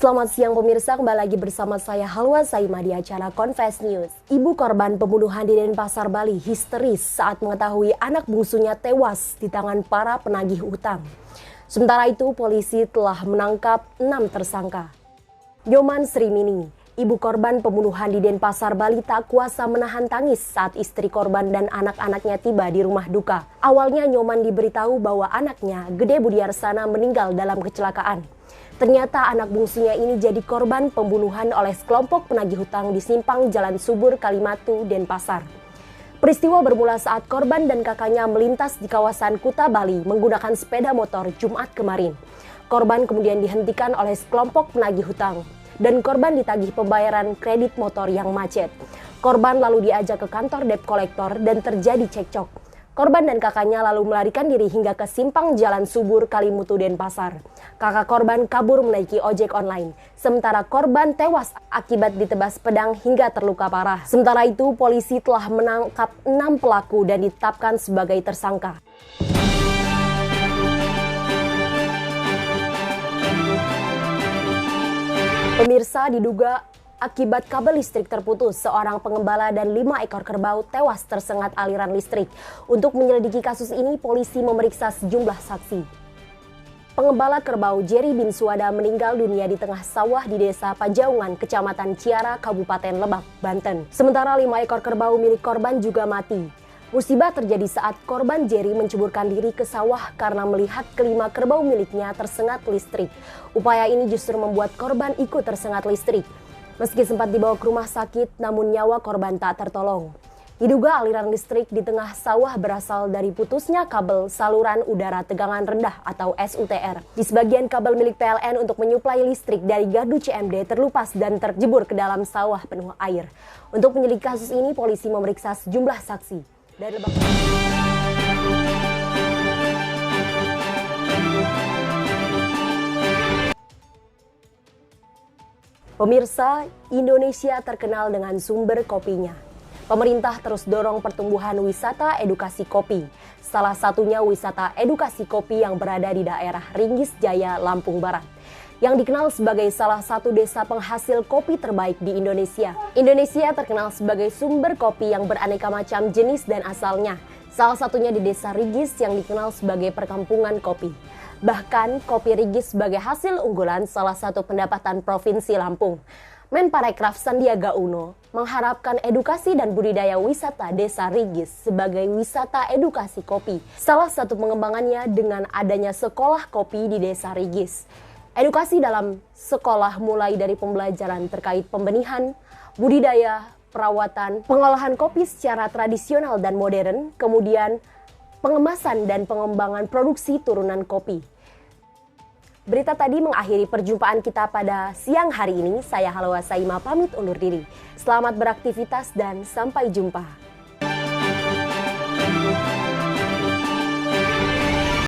Selamat siang pemirsa, kembali lagi bersama saya Halwa Saima di acara Confess News. Ibu korban pembunuhan di Denpasar, Bali histeris saat mengetahui anak bungsunya tewas di tangan para penagih utang. Sementara itu, polisi telah menangkap 6 tersangka. Nyoman Srimini, ibu korban pembunuhan di Denpasar, Bali tak kuasa menahan tangis saat istri korban dan anak-anaknya tiba di rumah duka. Awalnya Nyoman diberitahu bahwa anaknya, Gede Budiarsana, meninggal dalam kecelakaan. Ternyata anak bungsunya ini jadi korban pembunuhan oleh sekelompok penagih hutang di simpang Jalan Subur, Kalimatu, Denpasar. Peristiwa bermula saat korban dan kakaknya melintas di kawasan Kuta, Bali menggunakan sepeda motor Jumat kemarin. Korban kemudian dihentikan oleh sekelompok penagih hutang dan korban ditagih pembayaran kredit motor yang macet. Korban lalu diajak ke kantor debt collector dan terjadi cekcok. Korban dan kakaknya lalu melarikan diri hingga ke simpang Jalan Subur, Kalimutu, Denpasar. Kakak korban kabur menaiki ojek online, sementara korban tewas akibat ditebas pedang hingga terluka parah. Sementara itu, polisi telah menangkap 6 pelaku dan ditetapkan sebagai tersangka. Pemirsa, diduga akibat kabel listrik terputus, seorang pengembala dan 5 ekor kerbau tewas tersengat aliran listrik. Untuk menyelidiki kasus ini, polisi memeriksa sejumlah saksi. Pengembala kerbau Jerry bin Suwada meninggal dunia di tengah sawah di Desa Pajaungan, Kecamatan Ciara, Kabupaten Lebak, Banten. Sementara 5 ekor kerbau milik korban juga mati. Musibah terjadi saat korban Jerry menceburkan diri ke sawah karena melihat kelima kerbau miliknya tersengat listrik. Upaya ini justru membuat korban ikut tersengat listrik. Meski sempat dibawa ke rumah sakit, namun nyawa korban tak tertolong. Diduga aliran listrik di tengah sawah berasal dari putusnya kabel saluran udara tegangan rendah atau SUTR. Di sebagian kabel milik PLN untuk menyuplai listrik dari gardu CMD terlupas dan terjebur ke dalam sawah penuh air. Untuk menyelidiki kasus ini, polisi memeriksa sejumlah saksi dari Lebak. Pemirsa, Indonesia terkenal dengan sumber kopinya. Pemerintah terus dorong pertumbuhan wisata edukasi kopi. Salah satunya wisata edukasi kopi yang berada di daerah Ringgis Jaya, Lampung Barat, yang dikenal sebagai salah satu desa penghasil kopi terbaik di Indonesia. Indonesia terkenal sebagai sumber kopi yang beraneka macam jenis dan asalnya. Salah satunya di Desa Ringgis yang dikenal sebagai perkampungan kopi. Bahkan kopi Ringgis sebagai hasil unggulan salah satu pendapatan Provinsi Lampung. Menparekraf Sandiaga Uno mengharapkan edukasi dan budidaya wisata Desa Ringgis sebagai wisata edukasi kopi. Salah satu pengembangannya dengan adanya sekolah kopi di Desa Ringgis. Edukasi dalam sekolah mulai dari pembelajaran terkait pembenihan, budidaya, perawatan, pengolahan kopi secara tradisional dan modern, kemudian pengemasan dan pengembangan produksi turunan kopi. Berita tadi mengakhiri perjumpaan kita pada siang hari ini. Saya Halwa Saima pamit undur diri. Selamat beraktivitas dan sampai jumpa.